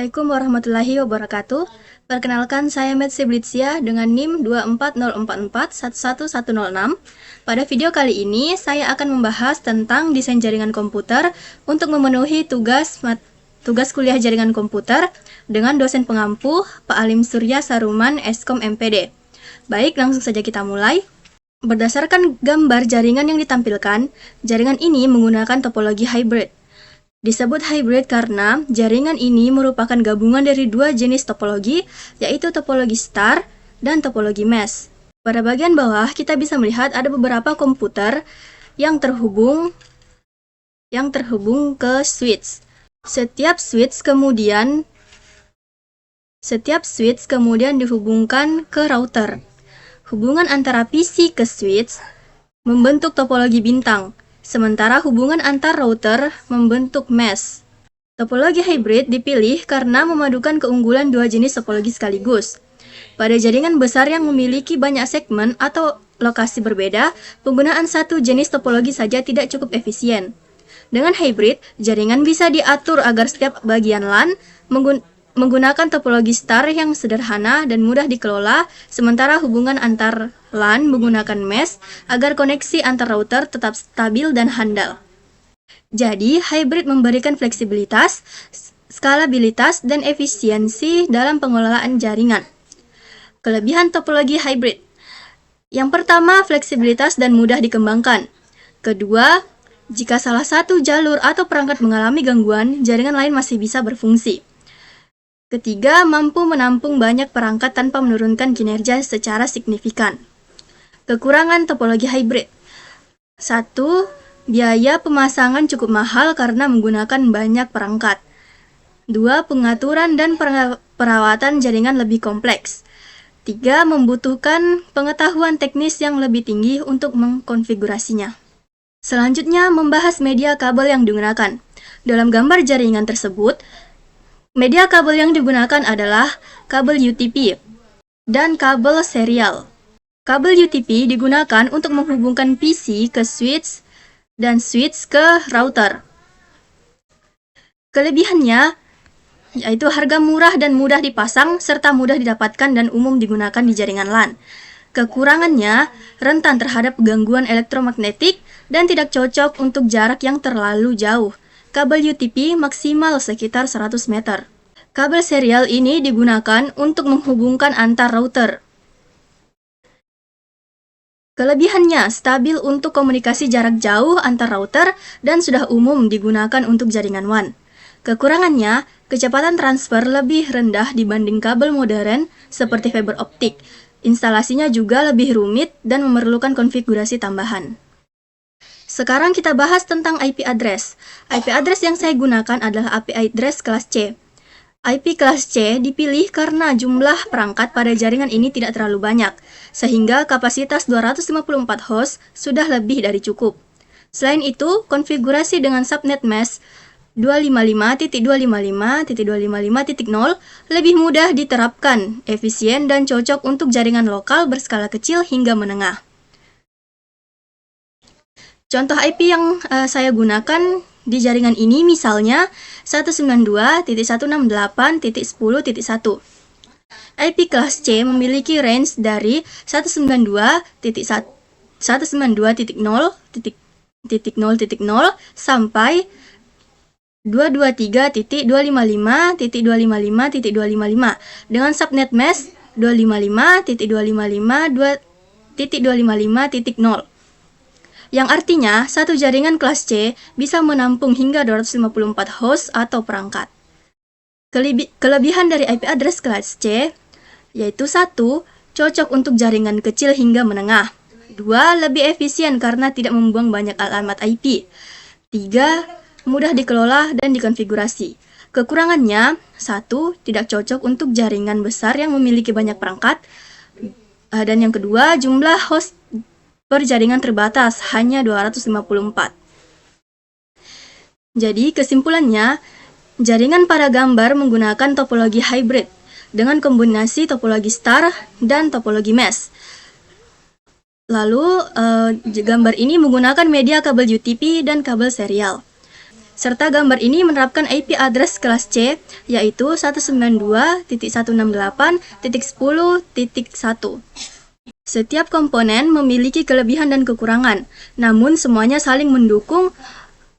Assalamualaikum warahmatullahi wabarakatuh. Perkenalkan, saya Metsi Blitzia dengan NIM 24044111106. Pada video kali ini, saya akan membahas tentang desain jaringan komputer untuk memenuhi tugas kuliah jaringan komputer dengan dosen pengampu Pak Alim Surya Saruman, Eskom MPD. Baik, langsung saja kita mulai. Berdasarkan gambar jaringan yang ditampilkan, jaringan ini menggunakan topologi hybrid. Disebut hybrid karena jaringan ini merupakan gabungan dari dua jenis topologi, yaitu topologi star dan topologi mesh. Pada bagian bawah, kita bisa melihat ada beberapa komputer yang terhubung ke switch. Setiap switch kemudian dihubungkan ke router. Hubungan antara PC ke switch membentuk topologi bintang, sementara hubungan antar router membentuk mesh. Topologi hybrid dipilih karena memadukan keunggulan dua jenis topologi sekaligus. Pada jaringan besar yang memiliki banyak segmen atau lokasi berbeda, penggunaan satu jenis topologi saja tidak cukup efisien. Dengan hybrid, jaringan bisa diatur agar setiap bagian LAN menggunakan topologi star yang sederhana dan mudah dikelola, sementara hubungan antar LAN menggunakan mesh agar koneksi antar router tetap stabil dan handal. Jadi, hybrid memberikan fleksibilitas, skalabilitas, dan efisiensi dalam pengelolaan jaringan. Kelebihan topologi hybrid. Yang pertama, fleksibilitas dan mudah dikembangkan. Kedua, jika salah satu jalur atau perangkat mengalami gangguan, jaringan lain masih bisa berfungsi. Ketiga, mampu menampung banyak perangkat tanpa menurunkan kinerja secara signifikan. Kekurangan topologi hybrid. 1. Biaya pemasangan cukup mahal karena menggunakan banyak perangkat. 2. Pengaturan dan perawatan jaringan lebih kompleks. 3. Membutuhkan pengetahuan teknis yang lebih tinggi untuk mengkonfigurasinya. Selanjutnya, membahas media kabel yang digunakan. Dalam gambar jaringan tersebut, media kabel yang digunakan adalah kabel UTP dan kabel serial. Kabel UTP digunakan untuk menghubungkan PC ke switch dan switch ke router. Kelebihannya yaitu harga murah dan mudah dipasang serta mudah didapatkan dan umum digunakan di jaringan LAN. Kekurangannya rentan terhadap gangguan elektromagnetik dan tidak cocok untuk jarak yang terlalu jauh. Kabel UTP maksimal sekitar 100 meter. Kabel serial ini digunakan untuk menghubungkan antar router. Kelebihannya stabil untuk komunikasi jarak jauh antar router dan sudah umum digunakan untuk jaringan WAN. Kekurangannya, kecepatan transfer lebih rendah dibanding kabel modern seperti fiber optik. Instalasinya juga lebih rumit dan memerlukan konfigurasi tambahan. Sekarang kita bahas tentang IP address. IP address yang saya gunakan adalah IP address kelas C. IP kelas C dipilih karena jumlah perangkat pada jaringan ini tidak terlalu banyak, sehingga kapasitas 254 host sudah lebih dari cukup. Selain itu, konfigurasi dengan subnet mesh 255.255.255.0 lebih mudah diterapkan, efisien dan cocok untuk jaringan lokal berskala kecil hingga menengah. Contoh IP yang saya gunakan di jaringan ini misalnya 192.168.10.1. IP kelas C memiliki range dari 192.192.0.0.0 sampai 223.255.255.255 dengan subnet mesh 255.255.255.0. Yang artinya, satu jaringan kelas C bisa menampung hingga 254 host atau perangkat. Kelebihan dari IP address kelas C yaitu 1. Cocok untuk jaringan kecil hingga menengah. 2. Lebih efisien karena tidak membuang banyak alamat IP. 3. Mudah dikelola dan dikonfigurasi. Kekurangannya, 1. Tidak cocok untuk jaringan besar yang memiliki banyak perangkat. Dan yang kedua, jumlah host per jaringan terbatas, hanya 254. Jadi, kesimpulannya, jaringan pada gambar menggunakan topologi hybrid dengan kombinasi topologi star dan topologi mesh. Lalu, gambar ini menggunakan media kabel UTP dan kabel serial. Serta gambar ini menerapkan IP address kelas C, yaitu 192.168.10.1. Setiap komponen memiliki kelebihan dan kekurangan, namun semuanya saling mendukung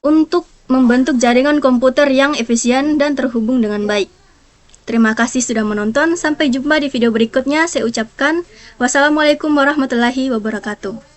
untuk membentuk jaringan komputer yang efisien dan terhubung dengan baik. Terima kasih sudah menonton, sampai jumpa di video berikutnya. Saya ucapkan wassalamualaikum warahmatullahi wabarakatuh.